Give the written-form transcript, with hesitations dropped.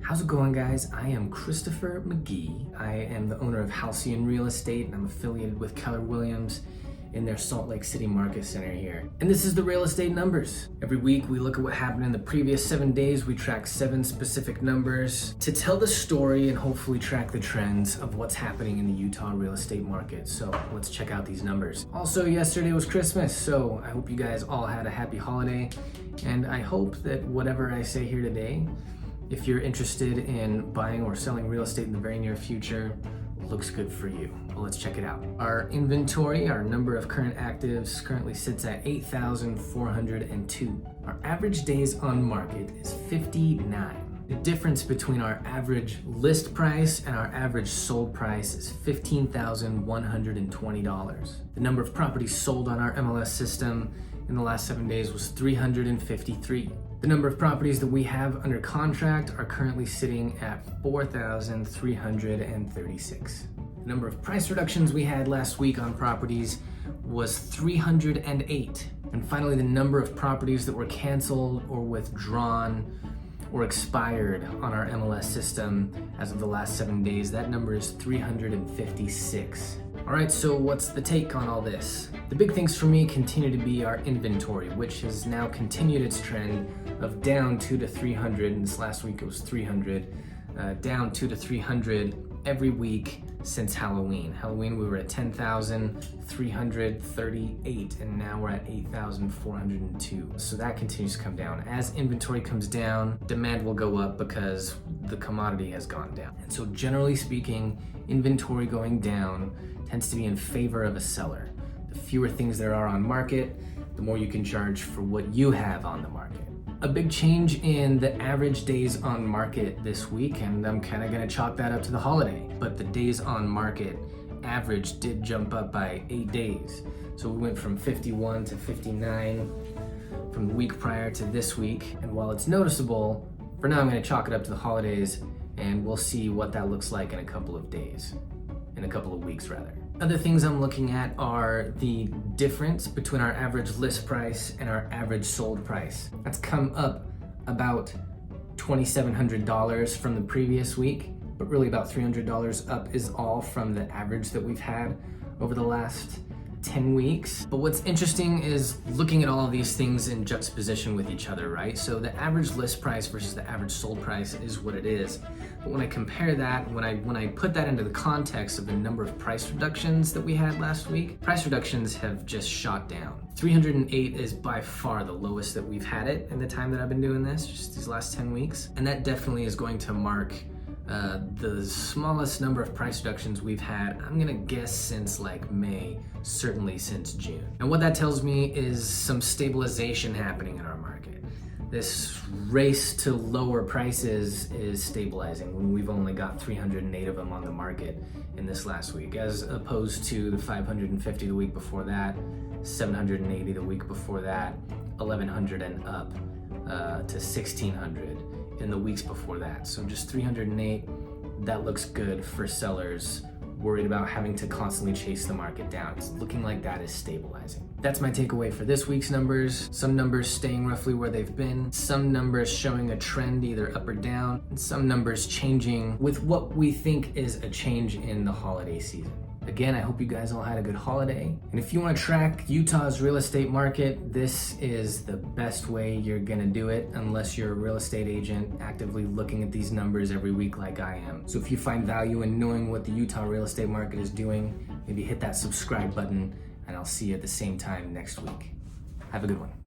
How's it going, guys? I am Christopher McGee. I am the owner of Halcyon Real Estate, and I'm affiliated with Keller Williams in their Salt Lake City Market Center here. And this is the real estate numbers. Every week we look at what happened in the previous 7 days. We track 7 specific numbers to tell the story and hopefully track the trends of what's happening in the Utah real estate market. So let's check out these numbers. Also, yesterday was Christmas, so I hope you guys all had a happy holiday. And I hope that whatever I say here today, if you're interested in buying or selling real estate in the very near future, looks good for you. Well, let's check it out. Our inventory, our number of current actives currently sits at 8,402. Our average days on market is 59. The difference between our average list price and our average sold price is $15,120. The number of properties sold on our MLS system in the last 7 days was 353. The number of properties that we have under contract are currently sitting at 4,336. The number of price reductions we had last week on properties was 308. And finally, the number of properties that were canceled or withdrawn or expired on our MLS system as of the last 7 days, that number is 356. All right, so what's the take on all this? The big things for me continue to be our inventory, which has now continued its trend of down 2 to 300, and this last week it was 300, down 2 to 300 every week since Halloween. Halloween we were at 10,338, and now we're at 8,402. So that continues to come down. As inventory comes down, demand will go up because the commodity has gone down. And so generally speaking, inventory going down tends to be in favor of a seller. The fewer things there are on market, the more you can charge for what you have on the market. A big change in the average days on market this week, and I'm kind of going to chalk that up to the holiday, but the days on market average did jump up by 8 days. So we went from 51 to 59 from the week prior to this week, and while it's noticeable, for now I'm going to chalk it up to the holidays, and we'll see what that looks like in a couple of days, in a couple of weeks rather. Other things I'm looking at are the difference between our average list price and our average sold price. That's come up about $2,700 from the previous week, but really about $300 up is all from the average that we've had over the last 10 weeks. But what's interesting is looking at all of these things in juxtaposition with each other, right? So the average list price versus the average sold price is what it is. But when I compare that, when I put that into the context of the number of price reductions that we had last week, price reductions have just shot down. 308 is by far the lowest that we've had it in the time that I've been doing this, just these last 10 weeks. And that definitely is going to mark the smallest number of price reductions we've had, I'm gonna guess since like May, certainly since June. And what that tells me is some stabilization happening in our market. This race to lower prices is stabilizing when we've only got 308 of them on the market in this last week, as opposed to the 550 the week before that, 780 the week before that, 1,100 and up to 1,600 in the weeks before that. So just 308, that looks good for sellers worried about having to constantly chase the market down. It's looking like that is stabilizing. That's my takeaway for this week's numbers. Some numbers staying roughly where they've been, some numbers showing a trend either up or down, and some numbers changing with what we think is a change in the holiday season. Again, I hope you guys all had a good holiday. And if you want to track Utah's real estate market, this is the best way you're gonna do it, unless you're a real estate agent actively looking at these numbers every week like I am. So if you find value in knowing what the Utah real estate market is doing, maybe hit that subscribe button, and I'll see you at the same time next week. Have a good one.